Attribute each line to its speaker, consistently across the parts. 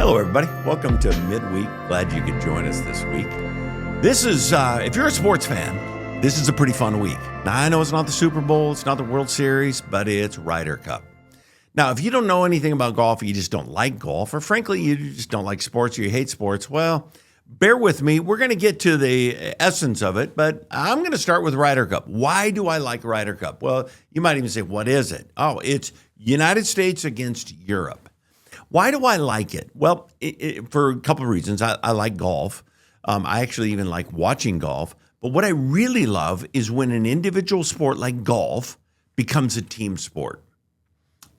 Speaker 1: Hello, everybody. Welcome to Midweek. Glad you could join us this week. This is, if you're a sports fan, this is a pretty fun week. Now, I know it's not the Super Bowl, it's not the World Series, but it's Ryder Cup. Now, if you don't know anything about golf, or you just don't like golf, or frankly, you just don't like sports, or you hate sports, well, bear with me. We're going to get to the essence of it, but I'm going to start with Ryder Cup. Why do I like Ryder Cup? Well, you might even say, what is it? Oh, it's United States against Europe. Why do I like it? Well, for a couple of reasons. I like golf. I actually even like watching golf. But what I really love is when an individual sport like golf becomes a team sport.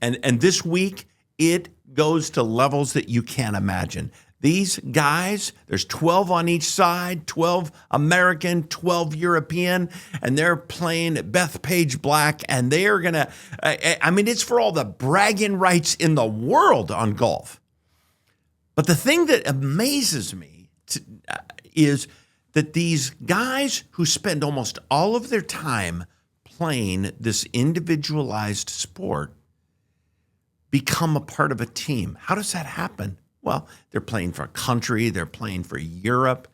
Speaker 1: And this week, it goes to levels that you can't imagine. These guys, there's 12 on each side, 12 American, 12 European, and they're playing Bethpage Black, and they are going to, it's for all the bragging rights in the world on golf. But the thing that amazes me is that these guys who spend almost all of their time playing this individualized sport become a part of a team. How does that happen? Well, they're playing for a country, they're playing for Europe.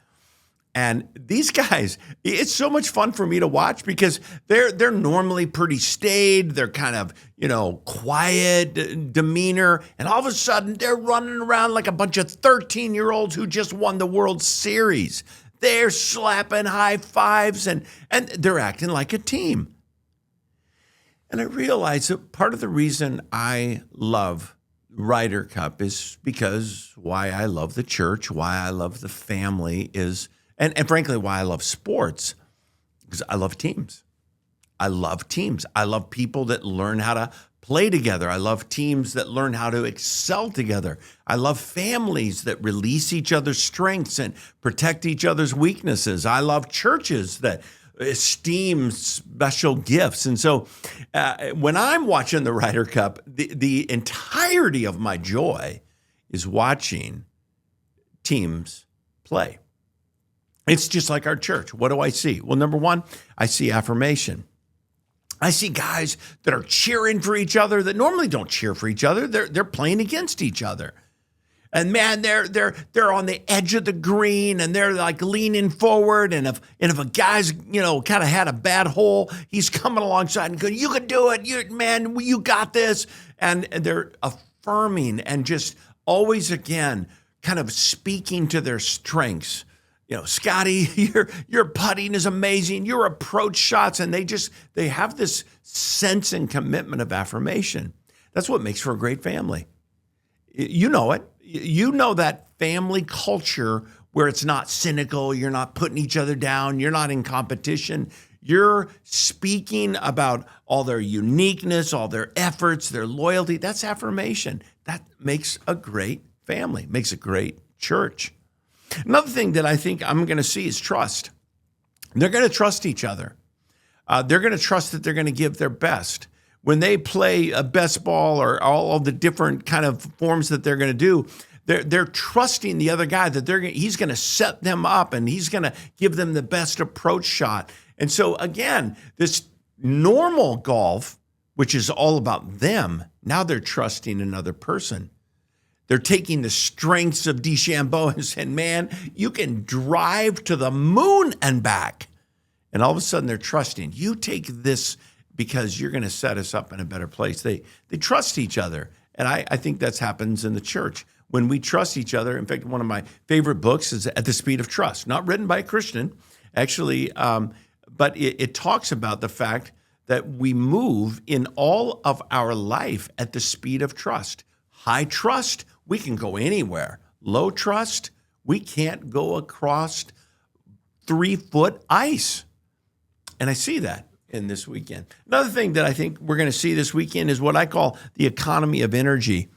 Speaker 1: And these guys, it's so much fun for me to watch because they're normally pretty staid. They're kind of, quiet demeanor. And all of a sudden, they're running around like a bunch of 13-year-olds who just won the World Series. They're slapping high fives and they're acting like a team. And I realize that part of the reason I love Ryder Cup is because why I love the church, why I love the family is, and frankly, why I love sports, because I love teams. I love teams. I love people that learn how to play together. I love teams that learn how to excel together. I love families that release each other's strengths and protect each other's weaknesses. I love churches that esteem special gifts. And so when I'm watching the Ryder Cup, the entirety of my joy is watching teams play. It's just like our church. What do I see? Well, number one, I see affirmation. I see guys that are cheering for each other that normally don't cheer for each other. They're playing against each other. And man, they're on the edge of the green and they're like leaning forward. And if a guy's, kind of had a bad hole, he's coming alongside and going, "You can do it. You got this." And they're affirming and just always again, kind of speaking to their strengths. Scotty, your putting is amazing. Your approach shots. And they have this sense and commitment of affirmation. That's what makes for a great family. You know it. You know that family culture where it's not cynical, you're not putting each other down, you're not in competition. You're speaking about all their uniqueness, all their efforts, their loyalty. That's affirmation. That makes a great family, makes a great church. Another thing that I think I'm going to see is trust. They're going to trust each other. They're going to trust that they're going to give their best. When they play a best ball or all of the different kind of forms that they're going to do, they're trusting the other guy that he's going to set them up and he's going to give them the best approach shot. And so again, this normal golf, which is all about them, now they're trusting another person. They're taking the strengths of DeChambeau and saying, "Man, you can drive to the moon and back." And all of a sudden they're trusting. You take this because you're going to set us up in a better place. They trust each other. And I think that happens in the church. When we trust each other, in fact, one of my favorite books is At the Speed of Trust, not written by a Christian, actually, but it talks about the fact that we move in all of our life at the speed of trust. High trust, we can go anywhere. Low trust, we can't go across 3-foot ice. And I see that in this weekend. Another thing that I think we're going to see this weekend is what I call the economy of energy.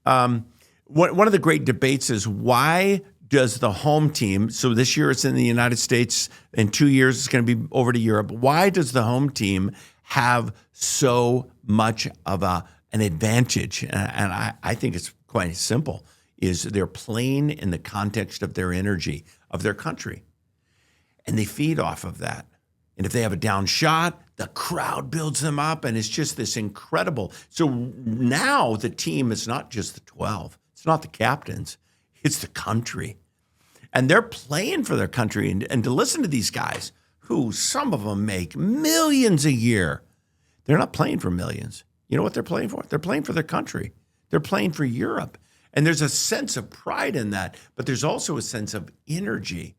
Speaker 1: One of the great debates is why does the home team, so this year it's in the United States, in 2 years it's going to be over to Europe, why does the home team have so much of an advantage? And I think it's quite simple, is they're playing in the context of their energy, of their country. And they feed off of that. And if they have a down shot, the crowd builds them up, and it's just this incredible. So now the team is not just the 12. It's not the captains. It's the country. And they're playing for their country. And to listen to these guys, who some of them make millions a year, they're not playing for millions. You know what they're playing for? They're playing for their country. They're playing for Europe. And there's a sense of pride in that, but there's also a sense of energy.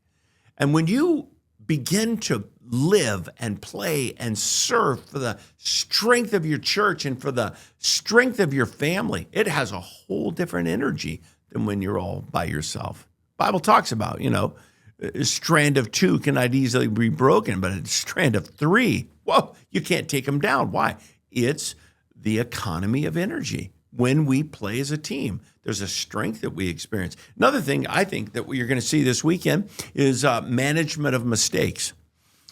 Speaker 1: And when you begin to live and play and serve for the strength of your church and for the strength of your family, it has a whole different energy than when you're all by yourself. Bible talks about, a strand of two cannot easily be broken, but a strand of three, well, you can't take them down. Why? It's the economy of energy. When we play as a team, there's a strength that we experience. Another thing I think that you're going to see this weekend is management of mistakes.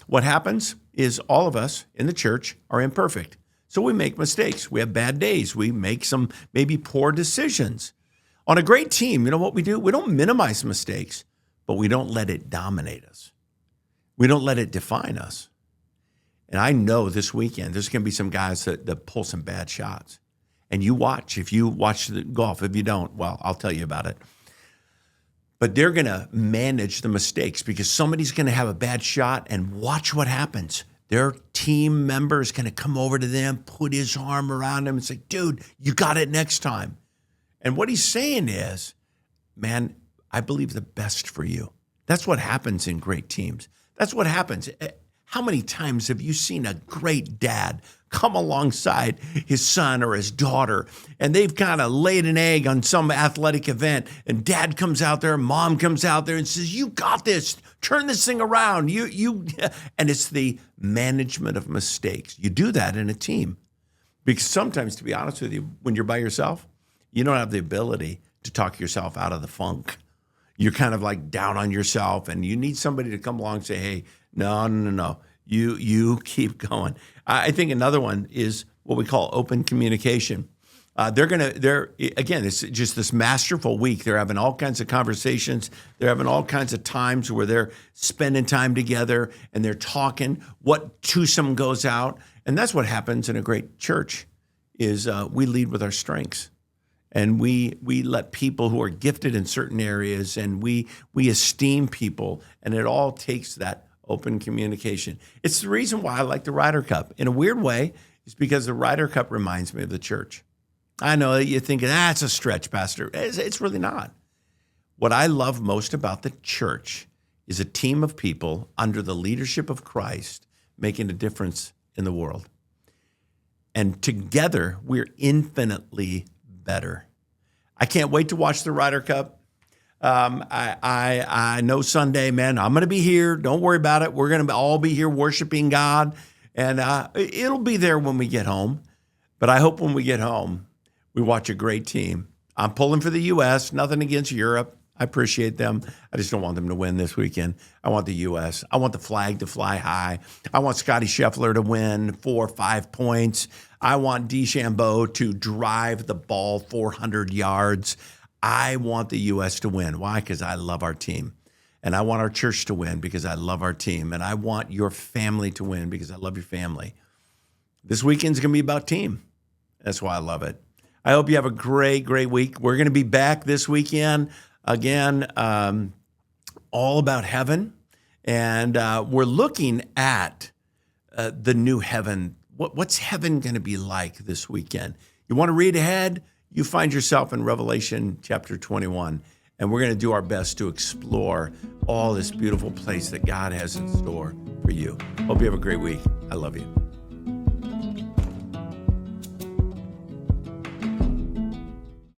Speaker 1: What happens is all of us in the church are imperfect. So we make mistakes. We have bad days. We make some maybe poor decisions. On a great team, you know what we do? We don't minimize mistakes, but we don't let it dominate us. We don't let it define us. And I know this weekend there's going to be some guys that pull some bad shots. And you watch. If you watch the golf, if you don't, well, I'll tell you about it. But they're going to manage the mistakes because somebody's going to have a bad shot, and watch what happens. Their team member is going to come over to them, put his arm around them and say, dude, you got it next time. And what he's saying is, man, I believe the best for you. That's what happens in great teams. That's what happens. How many times have you seen a great dad come alongside his son or his daughter, and they've kind of laid an egg on some athletic event, and dad comes out there, mom comes out there and says, you got this, turn this thing around. And it's the management of mistakes. You do that in a team because sometimes, to be honest with you, when you're by yourself, you don't have the ability to talk yourself out of the funk. You're kind of like down on yourself, and you need somebody to come along and say, hey, no. You keep going. I think another one is what we call open communication. It's just this masterful week. They're having all kinds of conversations. They're having all kinds of times where they're spending time together and they're talking. What twosome goes out, and that's what happens in a great church. Is we lead with our strengths. And we let people who are gifted in certain areas, and we esteem people, and it all takes that open communication. It's the reason why I like the Ryder Cup. In a weird way, it's because the Ryder Cup reminds me of the church. I know that you're thinking, it's a stretch, Pastor. It's really not. What I love most about the church is a team of people under the leadership of Christ making a difference in the world. And together, we're infinitely better. I can't wait to watch the Ryder Cup. I know Sunday, man, I'm going to be here. Don't worry about it. We're going to all be here worshiping God, and it'll be there when we get home. But I hope when we get home, we watch a great team. I'm pulling for the U.S., nothing against Europe. I appreciate them. I just don't want them to win this weekend. I want the U.S. I want the flag to fly high. I want Scotty Scheffler to win 4 or 5 points. I want DeChambeau to drive the ball 400 yards. I want the U.S. to win. Why? Because I love our team. And I want our church to win because I love our team. And I want your family to win because I love your family. This weekend's going to be about team. That's why I love it. I hope you have a great, great week. We're going to be back this weekend. Again, all about heaven. And we're looking at the new heaven. What's heaven going to be like this weekend? You want to read ahead? You find yourself in Revelation chapter 21. And we're going to do our best to explore all this beautiful place that God has in store for you. Hope you have a great week. I love you.